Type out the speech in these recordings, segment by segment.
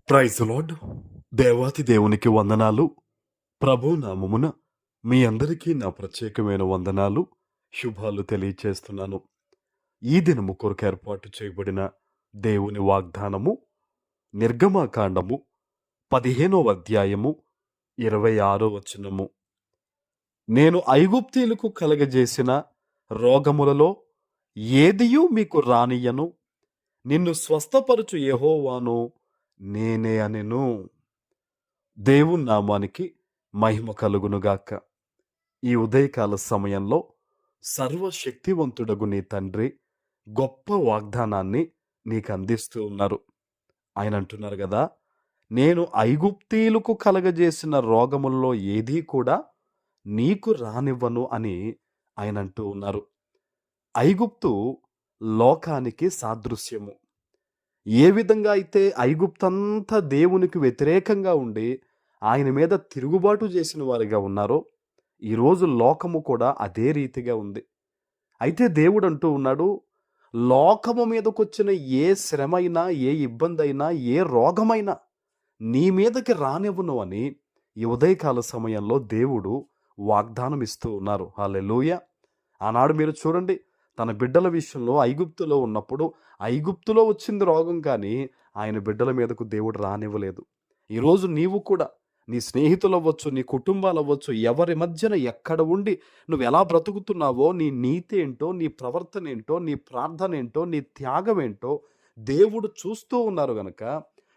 Praise lord. దేవాతి దేవునికి వందనాలు. ప్రభు నామమున మీ అందరికీ నా ప్రత్యేకమైన వందనాలు, శుభాలు తెలియచేస్తున్నాను. ఈ దినము కొరకు ఏర్పాటు చేయబడిన దేవుని వాగ్దానము నిర్గమకాండము 15వ అధ్యాయము 26వ వచనము. నేను ఐగుప్తీయులకు కలగజేసిన రోగములలో ఏదియూ మీకు రానియ్యను, నిన్ను స్వస్థపరచు యెహోవాను నేనే అనెను. దేవుని నామానికి మహిమ కలుగునుగాక. ఈ ఉదయకాల సమయంలో సర్వశక్తివంతుడగు నీ తండ్రి గొప్ప వాగ్దానాన్ని నీకు అందిస్తూ ఉన్నారు. ఆయన అంటున్నారు కదా, నేను ఐగుప్తీయులకు కలగజేసిన రోగముల్లో ఏదీ కూడా నీకు రానివ్వను అని ఆయన అంటూ ఉన్నారు. ఐగుప్తు లోకానికి సాదృశ్యము. ఏ విధంగా అయితే ఐగుప్తంతా దేవునికి వ్యతిరేకంగా ఉండి ఆయన మీద తిరుగుబాటు చేసిన వారిగా ఉన్నారో, ఈరోజు లోకము కూడా అదే రీతిగా ఉంది. అయితే దేవుడు అంటూ ఉన్నాడు, లోకము మీదకొచ్చిన ఏ శ్రమైనా, ఏ ఇబ్బంది అయినా, ఏ రోగమైనా నీ మీదకి రానివ్వను అని ఈ ఉదయకాల సమయంలో దేవుడు వాగ్దానం ఇస్తూ ఉన్నారు. హల్లెలూయా. ఆనాడు మీరు చూడండి, తన బిడ్డల విషయంలో ఐగుప్తులో ఉన్నప్పుడు ఐగుప్తులో వచ్చింది రోగం, కానీ ఆయన బిడ్డల మీదకు దేవుడు రానివ్వలేదు. ఈరోజు నీవు కూడా నీ స్నేహితులు అవ్వచ్చు, నీ కుటుంబాలు అవ్వచ్చు, ఎవరి మధ్యన ఎక్కడ ఉండి నువ్వు ఎలా బ్రతుకుతున్నావో, నీ నీతి ఏంటో, నీ ప్రవర్తన ఏంటో, నీ ప్రార్థన ఏంటో, నీ త్యాగం ఏంటో దేవుడు చూస్తూ ఉన్నారు గనక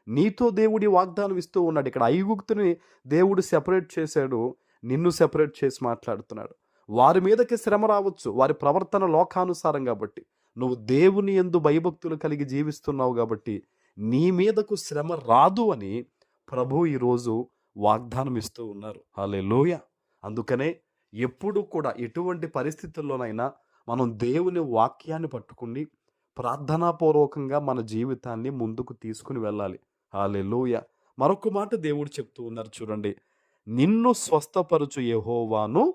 నీతో దేవుడి వాగ్దానం ఇస్తూ ఉన్నాడు. ఇక్కడ ఐగుప్తుని దేవుడు సెపరేట్ చేశాడు, నిన్ను సెపరేట్ చేసి మాట్లాడుతున్నాడు. వారి మీదకి శ్రమ రావచ్చు, వారి ప్రవర్తన లోకానుసారం కాబట్టి, నువ్వు దేవుని యందు భయభక్తులు కలిగి జీవిస్తున్నావు కాబట్టి నీ మీదకు శ్రమ రాదు అని ప్రభు ఈరోజు వాగ్దానం ఇస్తూ ఉన్నారు. హల్లెలూయా. అందుకనే ఎప్పుడు కూడా ఎటువంటి పరిస్థితుల్లోనైనా మనం దేవుని వాక్యాన్ని పట్టుకుని ప్రార్థనాపూర్వకంగా మన జీవితాన్ని ముందుకు తీసుకుని వెళ్ళాలి. హల్లెలూయా. మరొక మాట దేవుడు చెప్తూ ఉన్నారు చూడండి, నిన్ను స్వస్థపరచు యెహోవాను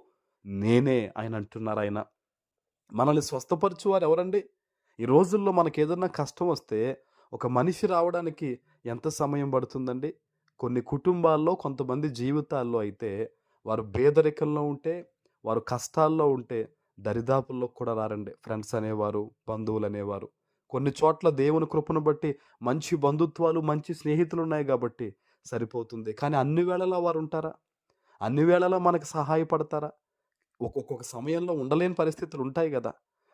నేనే ఆయన అంటున్నారు. ఆయన మనల్ని స్వస్థపరచువారు ఎవరండి? ఈ రోజుల్లో మనకి ఏదన్నా కష్టం వస్తే ఒక మనిషి రావడానికి ఎంత సమయం పడుతుందండి? కొన్ని కుటుంబాల్లో, కొంతమంది జీవితాల్లో అయితే వారు పేదరికంలో ఉంటే, వారు కష్టాల్లో ఉంటే దరిదాపుల్లో కూడా రారండి. ఫ్రెండ్స్ అనేవారు, బంధువులు అనేవారు. కొన్ని చోట్ల దేవుని కృపను బట్టి మంచి బంధుత్వాలు, మంచి స్నేహితులు ఉన్నాయి కాబట్టి సరిపోతుంది. కానీ అన్ని వేళలా వారు ఉంటారా? అన్ని వేళలా మనకు సహాయపడతారా? ఒక్కొక్క సమయంలో ఉండలేని పరిస్థితులు ఉంటాయి కదా.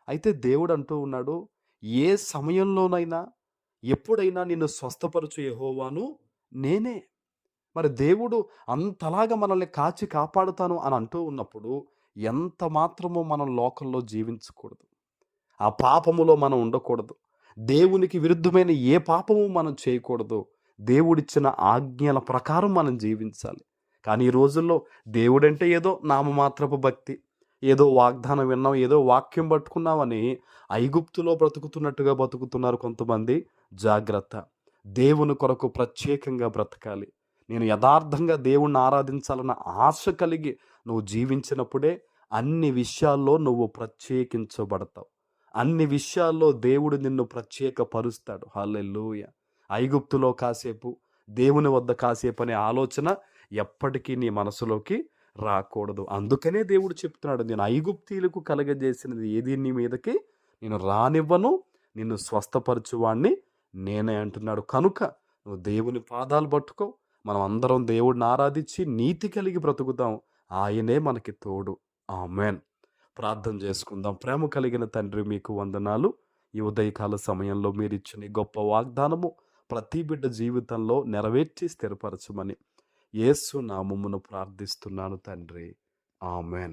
అయితే దేవుడు అంటూ ఉన్నాడు, ఏ సమయంలోనైనా, ఎప్పుడైనా నిన్ను స్వస్థపరచు యెహోవాను నేనే. మరి దేవుడు అంతలాగా మనల్ని కాచి కాపాడుతాను అని అంటూ ఉన్నప్పుడు ఎంత మాత్రమో మనం లోకంలో జీవించకూడదు. ఆ పాపములో మనం ఉండకూడదు. దేవునికి విరుద్ధమైన ఏ పాపము మనం చేయకూడదు. దేవుడిచ్చిన ఆజ్ఞల ప్రకారం మనం జీవించాలి. కానీ ఈ రోజుల్లో దేవుడంటే ఏదో నామమాత్రపు భక్తి, ఏదో వాగ్దానం విన్నాం, ఏదో వాక్యం పట్టుకున్నామని ఐగుప్తులో బ్రతుకుతున్నట్టుగా బ్రతుకుతున్నారు కొంతమంది. జాగ్రత్త. దేవుని కొరకు ప్రత్యేకంగా బ్రతకాలి. నేను యథార్థంగా దేవుణ్ణి ఆరాధించాలన్న ఆశ కలిగి నువ్వు జీవించినప్పుడే అన్ని విషయాల్లో నువ్వు ప్రత్యేకించబడతావు. అన్ని విషయాల్లో దేవుడు నిన్ను ప్రత్యేకపరుస్తాడు. హల్లెలూయా. ఐగుప్తులో కాసేపు, దేవుని వద్ద కాసేపు అనే ఆలోచన ఎప్పటికీ నీ మనసులోకి రాకూడదు. అందుకనే దేవుడు చెప్తున్నాడు, నేను ఐగుప్తీయులకు కలగజేసినది ఏది నీ మీదకి నేను రానివ్వను, నిన్ను స్వస్థపరచువాణ్ణి నేనే అంటున్నాడు. కనుక నువ్వు దేవుని పాదాలు పట్టుకో. మనం అందరం దేవుడిని ఆరాధించి నీతి కలిగి బ్రతుకుదాం. ఆయనే మనకి తోడు. ఆమేన్. ప్రార్థన చేసుకుందాం. ప్రేమ కలిగిన తండ్రి, మీకు వందనాలు. ఈ ఉదయకాల సమయంలో మీరు ఇచ్చిన ఈ గొప్ప వాగ్దానము ప్రతి బిడ్డ జీవితంలో నెరవేర్చి స్థిరపరచమని యేసు నామమున ప్రార్థిస్తున్నాను తండ్రి. ఆమేన్.